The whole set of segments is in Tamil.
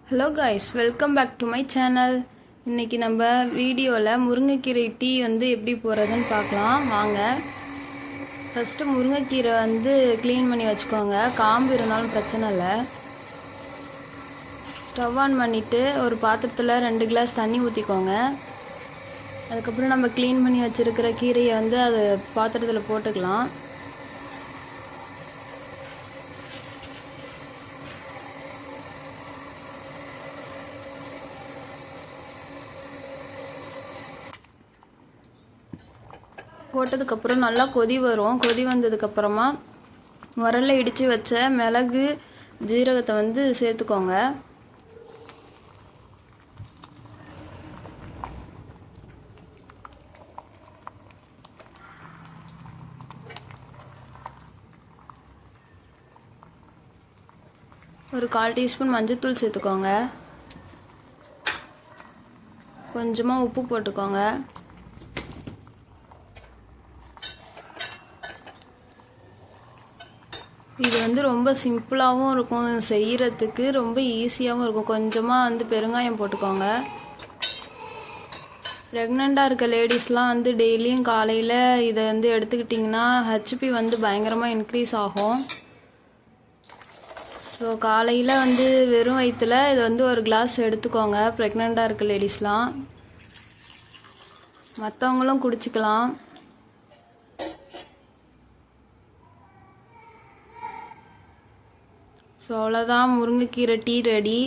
Hello guys, welcome back to my channel. இன்றைக்கி நம்ம வீடியோவில் முருங்கைக்கீரை டீ எப்படி போடுறதுன்னு பார்க்கலாம் வாங்க. ஃபஸ்ட்டு முருங்கைக்கீரை க்ளீன் பண்ணி வச்சுக்கோங்க. காம்பு இருந்தாலும் பிரச்சனை இல்லை. ஸ்டவ் ஆன் பண்ணிவிட்டு ஒரு பாத்திரத்தில் 2 கிளாஸ் தண்ணி ஊற்றிக்கோங்க. அதுக்கப்புறம் நம்ம க்ளீன் பண்ணி வச்சுருக்கிற கீரையை அது பாத்திரத்தில் போட்டுக்கலாம். போட்டதுக்கப்புறம் நல்லா கொதி வரும். கொதி வந்ததுக்கப்புறமா உரல்ல இடித்து வச்ச மிளகு ஜீரகத்தை சேர்த்துக்கோங்க. ஒரு 1/4 டீஸ்பூன் மஞ்சள்தூள் சேர்த்துக்கோங்க. கொஞ்சமாக உப்பு போட்டுக்கோங்க. இது ரொம்ப சிம்பிளாகவும் இருக்கும், செய்கிறதுக்கு ரொம்ப ஈஸியாகவும் இருக்கும். கொஞ்சமாக பெருங்காயம் போட்டுக்கோங்க. ப்ரெக்னெண்ட்டாக இருக்க லேடிஸ்லாம் டெய்லியும் காலையில் இதை எடுத்துக்கிட்டிங்கன்னா ஹெச்பி பயங்கரமாக இன்க்ரீஸ் ஆகும். ஸோ காலையில் வெறும் வயிற்றில் இது ஒரு கிளாஸ் எடுத்துக்கோங்க. ப்ரெக்னெண்ட்டாக இருக்க லேடிஸ்லாம், மற்றவங்களும் குடிச்சிக்கலாம். ஸோ அவ்வளோதான், முருங்கைக்கீரை டீ ரெடி.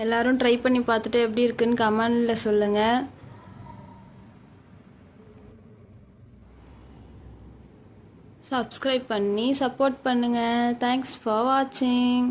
எல்லோரும் ட்ரை பண்ணி பார்த்துட்டு எப்படி இருக்குன்னு கமெண்டில் சொல்லுங்கள். சப்ஸ்கிரைப் பண்ணி சப்போர்ட் பண்ணுங்கள். தேங்க்ஸ் ஃபார் வாட்சிங்.